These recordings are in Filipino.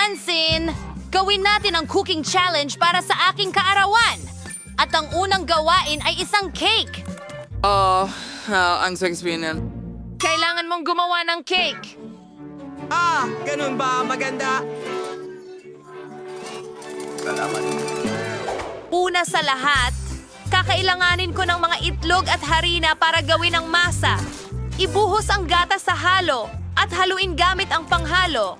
pansin! Gawin natin ang cooking challenge para sa aking kaarawan. At ang unang gawain ay isang cake. Ang sasabihin. Kailangan mong gumawa ng cake. Ganun ba? Maganda. Salamat. Una sa lahat, kakailanganin ko ng mga itlog at harina para gawin ang masa. Ibuhos ang gatas sa halo at haluin gamit ang panghalo.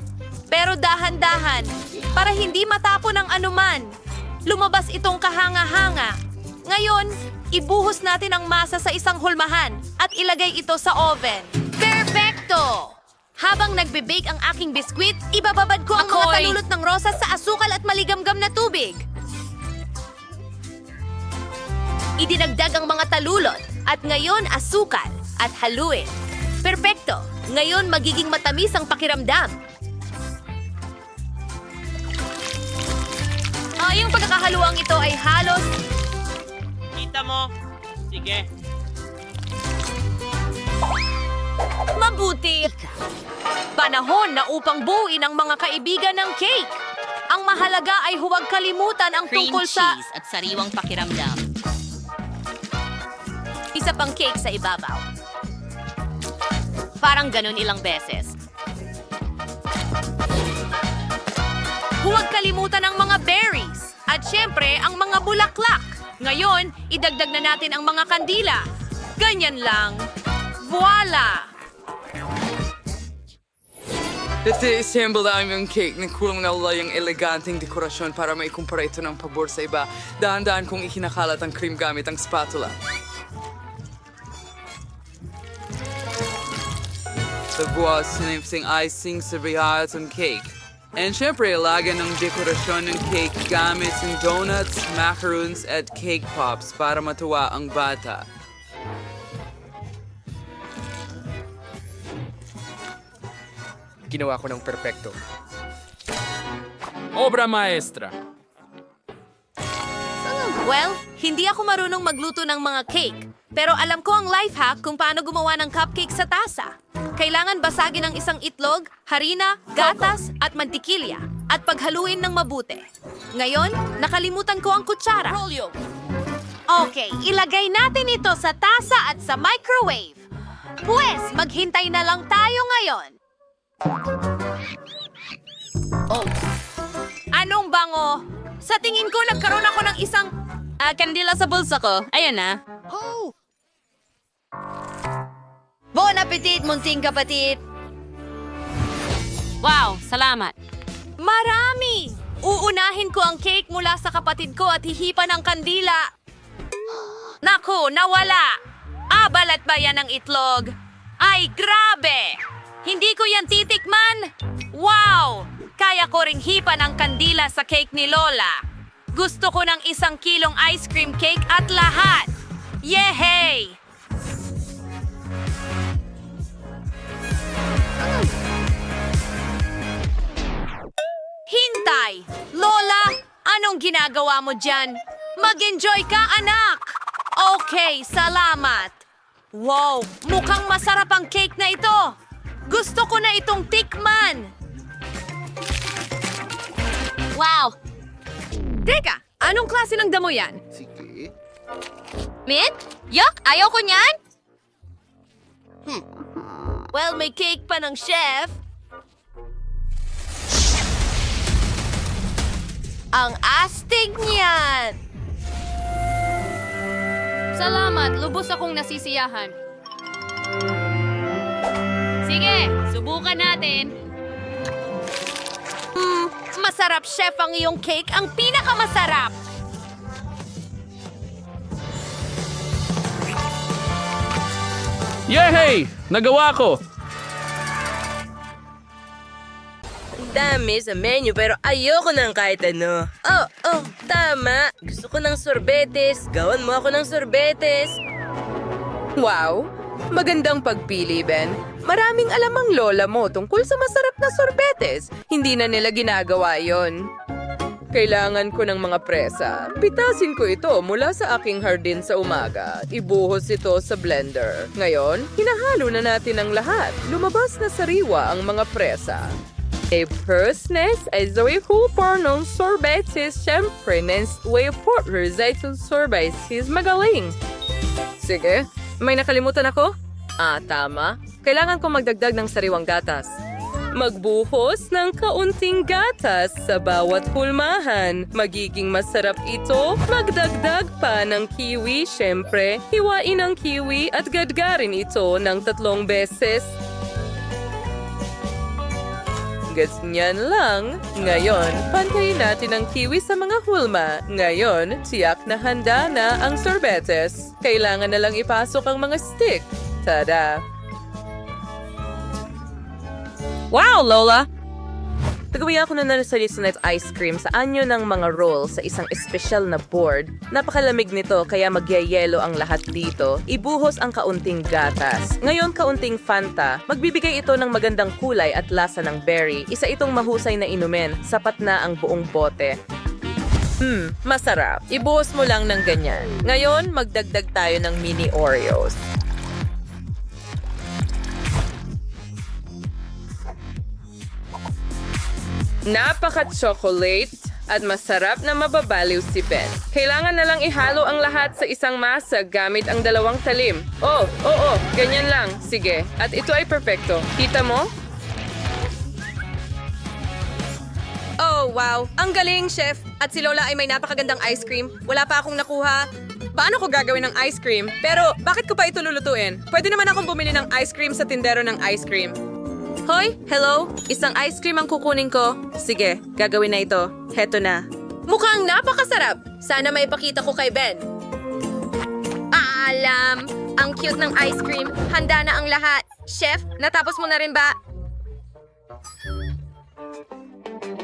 Pero dahan-dahan, para hindi matapon ang anuman. Lumabas itong kahanga-hanga. Ngayon, ibuhos natin ang masa sa isang hulmahan at ilagay ito sa oven. Perfecto! Habang nagbe-bake ang aking biskwit, ibababad ko ang mga talulot ng rosas sa asukal at maligamgam na tubig. Idinagdag ang mga talulot at ngayon asukal at haluin. Perfecto! Ngayon magiging matamis ang pakiramdam. Yung pagkakahaluang ito ay halos... Kita mo? Sige. Mabuti! Panahon na upang buuin ang mga kaibigan ng cake. Ang mahalaga ay huwag kalimutan ang Cream tungkol sa... cheese at sariwang pakiramdam. Isa pang cake sa ibabaw. Parang ganun ilang beses. Huwag kalimutan ang mga berries. At syempre, ang mga bulaklak. Ngayon, idagdag na natin ang mga kandila. Ganyan lang. Voila! Iti-assemble namin yung cake na kulang na wala yung eleganteng dekorasyon para maikumpara ito ng pabor sa iba. Dahan-dahan kong ikinakalat ang cream gamit ang spatula. Sagwa, sinipsing icing sa rihatong cake. And syempre, ilagyan ng dekorasyon ng cake gamit ng donuts, macaroons, at cake pops para matuwa ang bata. Ginawa ko ng perpekto. Obra maestra. Well, hindi ako marunong magluto ng mga cake. Pero alam ko ang life hack kung paano gumawa ng cupcake sa tasa. Kailangan basagin ang isang itlog, harina, gatas, at mantikilya. At paghaluin ng mabuti. Ngayon, nakalimutan ko ang kutsara. Okay, ilagay natin ito sa tasa at sa microwave. Pwes, maghintay na lang tayo ngayon. Anong bango? Sa tingin ko, nagkaroon ako ng isang... Kandila sa bulsa ko. Ayan na. Bon appetit, munting kapatid! Wow, salamat. Marami! Uunahin ko ang cake mula sa kapatid ko at hihipan ang kandila. Naku, nawala! Balat ba yan ng itlog? Ay, grabe! Hindi ko yan titikman? Wow! Kaya ko ring hipan ang kandila sa cake ni Lola. Gusto ko ng 1 kilong ice cream cake at lahat. Yehey! Hintay! Lola, anong ginagawa mo dyan? Mag-enjoy ka, anak! Okay, salamat. Wow, mukhang masarap ang cake na ito. Gusto ko na itong tikman. Wow! Teka, anong klase ng damo yan? Sige. Mint? Yuck! Ayaw ko niyan! Well, may cake pa ng chef. Ang astig niyan! Salamat, lubos akong nasisiyahan. Sige, subukan natin. Masarap, chef, ang iyong cake. Ang pinakamasarap. Yehey! Nagawa ko! Dami sa menu pero ayoko ng kahit ano. Tama. Gusto ko ng sorbetes. Gawan mo ako ng sorbetes. Wow! Magandang pagpili, Ben. Maraming alam ang lola mo tungkol sa masarap na sorbetes. Hindi na nila ginagawa yon. Kailangan ko ng mga presa. Pitasin ko ito mula sa aking hardin sa umaga. Ibuhos ito sa blender. Ngayon, hinahalo na natin ang lahat. Lumabas na sariwa ang mga presa. Persnes ay Zoe Hooper ng sorbetes, syempre, ng Way Porter ay sorbetes magaling. Sige, may nakalimutan ako? Tama. Kailangan kong magdagdag ng sariwang gatas. Magbuhos ng kaunting gatas sa bawat hulmahan. Magiging masarap ito. Magdagdag pa ng kiwi, syempre. Hiwain ang kiwi at gadgarin ito ng 3 beses. Ganyan lang. Ngayon, pantayin natin ang kiwi sa mga hulma. Ngayon, tiyak na handa na ang sorbetes. Kailangan na lang ipasok ang mga stick. Tada! Wow, Lola! Tagawi ako na narisalit ice cream sa anyo ng mga roll sa isang espesyal na board. Napakalamig nito kaya magyayelo ang lahat dito. Ibuhos ang kaunting gatas. Ngayon kaunting Fanta. Magbibigay ito ng magandang kulay at lasa ng berry. Isa itong mahusay na inumin. Sapat na ang buong bote. Masarap. Ibuhos mo lang ng ganyan. Ngayon, magdagdag tayo ng mini Oreos. Napaka-chocolate at masarap na mababaliw si Ben. Kailangan na lang ihalo ang lahat sa isang masa gamit ang 2 talim. Oo, ganyan lang. Sige, at ito ay perpekto. Kita mo? Oh, wow. Ang galing, chef. At si Lola ay may napakagandang ice cream. Wala pa akong nakuha. Paano ko gagawin ng ice cream? Pero, bakit ko pa ito lulutuin? Pwede naman akong bumili ng ice cream sa tindero ng ice cream. Hoy, hello? Isang ice cream ang kukunin ko. Sige, gagawin na ito. Heto na. Mukhang napakasarap. Sana maipakita ko kay Ben. Alam, ang cute ng ice cream. Handa na ang lahat. Chef, natapos mo na rin ba?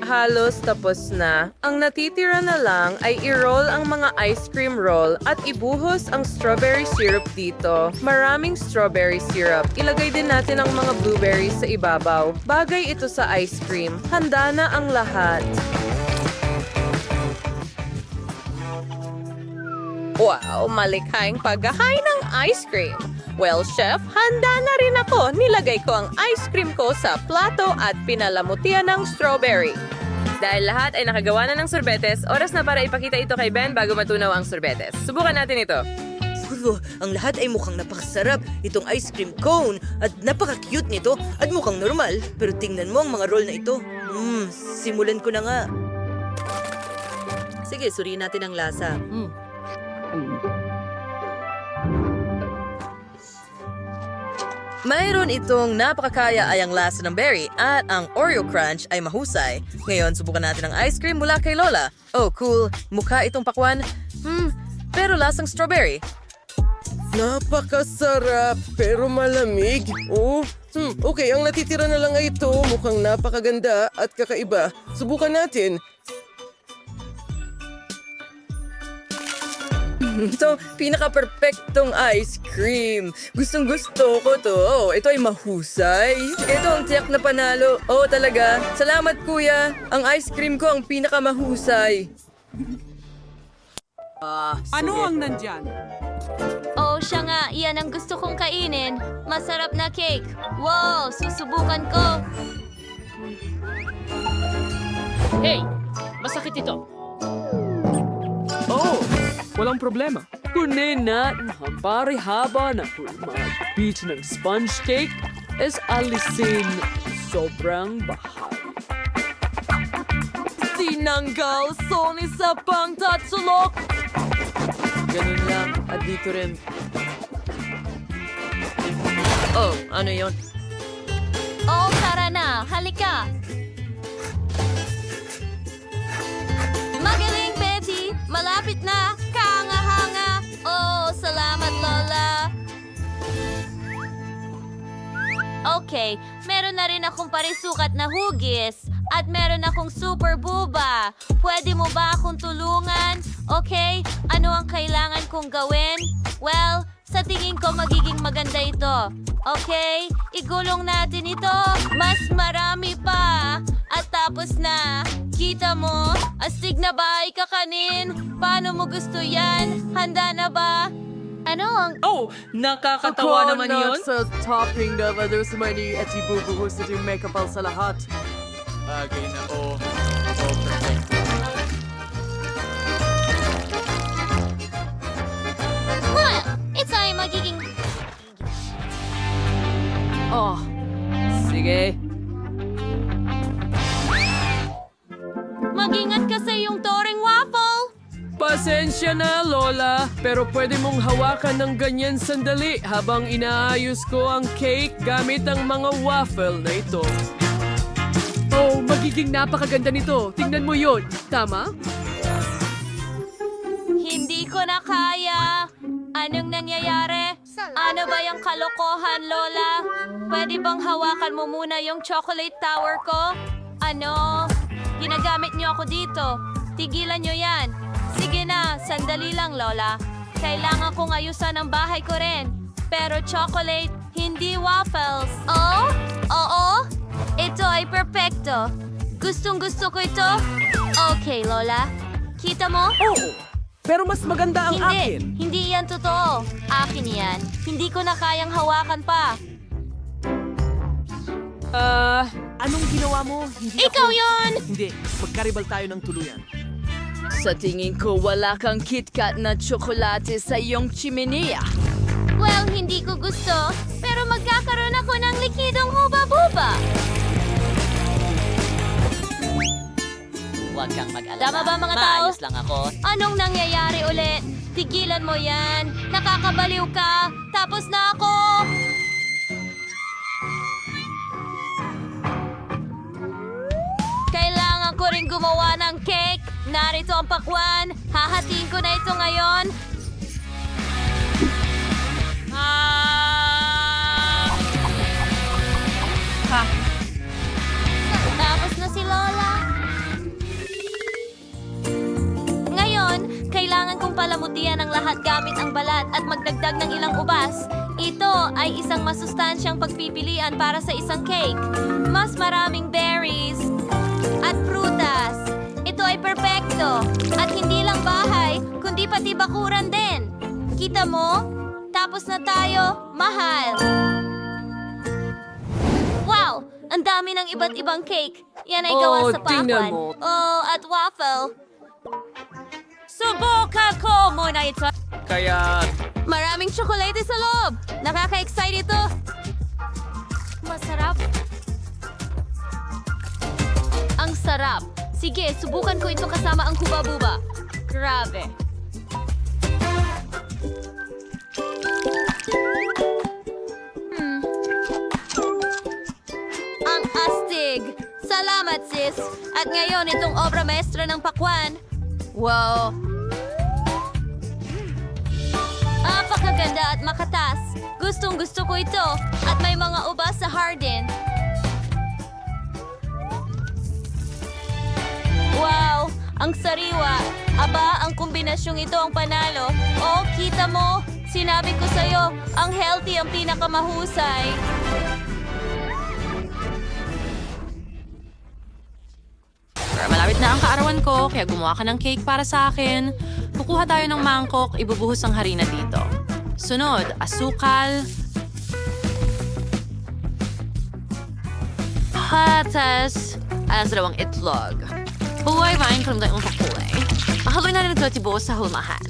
Halos tapos na. Ang natitira na lang ay i-roll ang mga ice cream roll at ibuhos ang strawberry syrup dito. Maraming strawberry syrup. Ilagay din natin ang mga blueberries sa ibabaw. Bagay ito sa ice cream. Handa na ang lahat. Wow, malikhaing paghahain ng ice cream. Well, chef, handa na rin ako. Nilagay ko ang ice cream ko sa plato at pinalamutian ng strawberry. Dahil lahat ay nakagawa na ng sorbetes, oras na para ipakita ito kay Ben bago matunaw ang sorbetes. Subukan natin ito. Ang lahat ay mukhang napakasarap. Itong ice cream cone at napaka-cute nito at mukhang normal. Pero tingnan mo ang mga roll na ito. Simulan ko na nga. Sige, suriin natin ang lasa. Mayroon itong napakakaya-ayang lasa ng berry at ang Oreo Crunch ay mahusay. Ngayon, subukan natin ang ice cream mula kay Lola. Oh, cool. Mukha itong pakwan. Pero lasang strawberry. Napakasarap, pero malamig. Okay, ang natitira na lang ay ito. Mukhang napakaganda at kakaiba. Subukan natin. Ito, pinaka-perfectong ice cream. Gustong-gusto ko to. Ito ay mahusay. Ito ang tiyak na panalo. Talaga. Salamat, kuya. Ang ice cream ko ang pinaka-mahusay. Ano ang nandyan? Oh, siya nga. Iyan ang gusto kong kainin. Masarap na cake. Wow, susubukan ko. Hey! Masakit ito. Walang problema. Kunin natin ang pare-haba na hulma-beach ng sponge cake is alisin sobrang bahal. Tinanggal Sony sa pangtatsulok. Ganun lang. At dito rin. Ano yon? Oh, tara na. Halika. Magaling, Betty. Malapit na. Kahanga-hanga. Oh, salamat, Lola. Okay, meron na rin akong parisukat na hugis. At meron akong super buba. Pwede mo ba akong tulungan? Okay, ano ang kailangan kong gawin? Well, sa tingin ko magiging maganda ito. Okay, igulong natin ito. Mas marami pa. At tapos na. Kita mo? Astig na ba ikakanin? Paano mo gusto yan? Handa na ba? Ano ang... Nakakatawa naman yun. Sa topping na others money at ibubuhos ito yung makeup sa lahat. Bagay na perfect. It's ay magiging... Oh, sige. Mag-ingat ka sa iyong toring waffle! Pasensya na, Lola. Pero pwede mong hawakan ng ganyan sandali habang inaayos ko ang cake gamit ang mga waffle na ito. Oh, magiging napakaganda nito. Tingnan mo yun. Tama? Hindi ko na kaya. Anong nangyayari? Ano ba yung kalokohan, Lola? Pwede bang hawakan mo muna yung chocolate tower ko? Ano? Ginagamit niyo ako dito. Tigilan niyo yan. Sige na, sandali lang, Lola. Kailangan kong ayusan ang bahay ko rin. Pero chocolate, hindi waffles. Oh? Oo? Ito ay perpekto. Gustong-gusto ko ito. Okay, Lola. Kita mo? Oo, pero mas maganda ang akin. Hindi yan totoo. Akin yan. Hindi ko na kayang hawakan pa. Anong ginawa mo? Hindi Ikaw ako... yon! Hindi, magkaribal tayo ng tuluyan. Sa tingin ko, wala kang KitKat na tsokolate sa iyong chimenea. Well, hindi ko gusto. Pero magkakaroon ako ng likidong huba-buba. Huwag kang mag-alala. Tama ba, mga tao? Maayos lang ako. Anong nangyayari ulit? Tigilan mo yan. Nakakabaliw ka. Tapos na ako. Kailangan ko rin gumawa ng cake. Narito ang pakwan. Hahatiin ko na ito ngayon. Tapos na si Lola. Ngayon, kailangan kong palamutian ang lahat gamit ang balat at magdagdag ng ilang ubas. Ito ay isang masustansyang pagpipilian para sa isang cake. Mas maraming berries at prutas. Ito ay perpekto. At hindi lang bahay, kundi pati bakuran din. Kita mo? Tapos na tayo, mahal. Wow! Ang dami ng iba't ibang cake. Yan ay gawa Oh, sa tingnan pakwan. mo. Oh, at waffle. Subukan ko muna ito. Kaya, Maraming tsokolate sa loob. Nakaka-excite ito. Masarap. Ang sarap. Sige, subukan ko ito kasama ang huba-buba. Grabe. Ang astig. Salamat, sis. At ngayon, itong obra maestra ng pakwan. Wow. Napakaganda at makatas. Gustong-gusto ko ito. At may mga ubas sa hardin. Wow! Ang sariwa. Aba, ang kombinasyong ito ang panalo. Oh, kita mo? Sinabi ko sa'yo, ang healthy ang pinakamahusay. Malapit na ang kaarawan ko, kaya gumawa ka ng cake para sa akin. Kukuha tayo ng mangkok, ibubuhos ang harina dito. Sunod, asukal. Patas. At dalawang itlog. Buhay ba yung kalimutang yung pakulay? Haluin na rin ito at ibuhos sa hulmahan.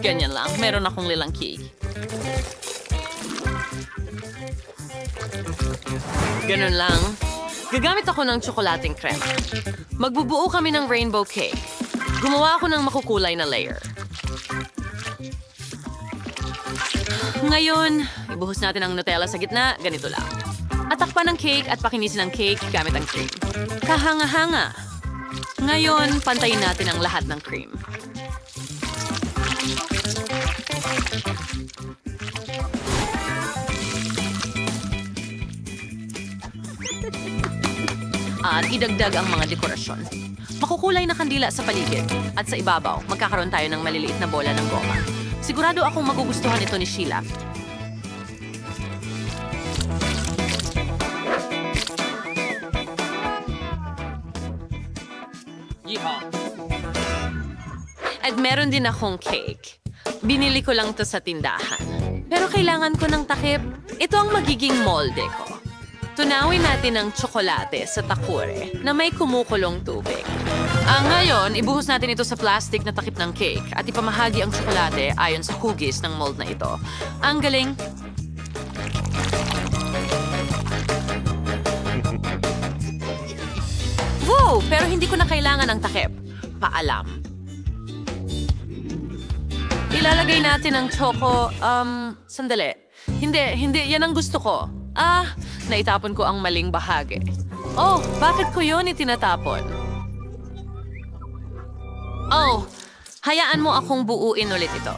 Ganyan lang, meron akong lilang cake. Ganun lang. Gagamit ako ng tsokolating crema. Magbubuo kami ng rainbow cake. Gumawa ako ng makukulay na layer. Ngayon, ibuhos natin ang Nutella sa gitna, ganito lang. Atakpan ng cake at pakinisin ang cake gamit ang cream. Kahanga-hanga. Ngayon, pantayin natin ang lahat ng cream. At idagdag ang mga dekorasyon. Makukulay na kandila sa paligid. At sa ibabaw, magkakaroon tayo ng maliliit na bola ng goma. Sigurado akong magugustuhan ito ni Sheila. yeehaw! At meron din akong cake. Binili ko lang to sa tindahan. Pero kailangan ko ng takip. Ito ang magiging molde ko. Tunawin natin ang tsokolate sa takure na may kumukulong tubig. Ngayon, ibuhos natin ito sa plastic na takip ng cake at ipamahagi ang tsokolate ayon sa hugis ng mold na ito. Ang galing. Woo! Pero hindi ko na kailangan ng takip. Paalam. Ilalagay natin ang choco, sandali. Hindi, yan ang gusto ko. Naitapon ko ang maling bahagi. Oh, bakit ko yun itinatapon? Oh, hayaan mo akong buuin ulit ito.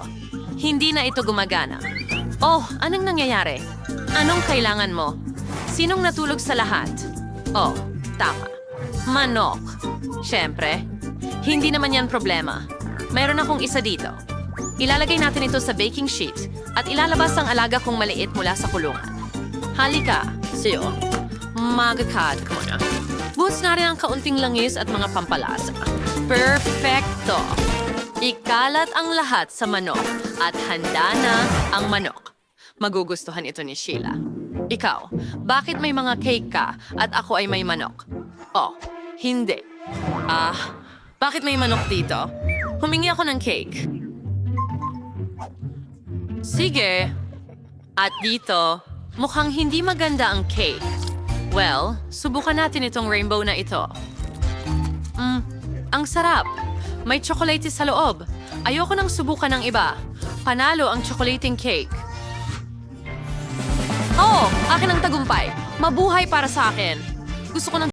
Hindi na ito gumagana. Oh, anong nangyayari? Anong kailangan mo? Sinong natulog sa lahat? Oh, tama. Manok. Siyempre, hindi naman yan problema. Mayroon akong isa dito. Ilalagay natin ito sa baking sheet at ilalabas ang alaga kong maliit mula sa kulungan. Halika, siyo. Magakad ko na. Buhos na rin ang kaunting langis at mga pampalasa. Perfecto! Ikalat ang lahat sa manok at handa na ang manok. Magugustuhan ito ni Sheila. Ikaw, bakit may mga cake ka at ako ay may manok? Oh, hindi. Bakit may manok dito? Humingi ako ng cake. Sige. At dito, mukhang hindi maganda ang cake. Well, subukan natin itong rainbow na ito. Ang sarap. May chocolate sa loob. Ayoko nang subukan ng iba. Panalo ang chocolating cake. Oh, akin ang tagumpay. Mabuhay para sa akin. Gusto ko ng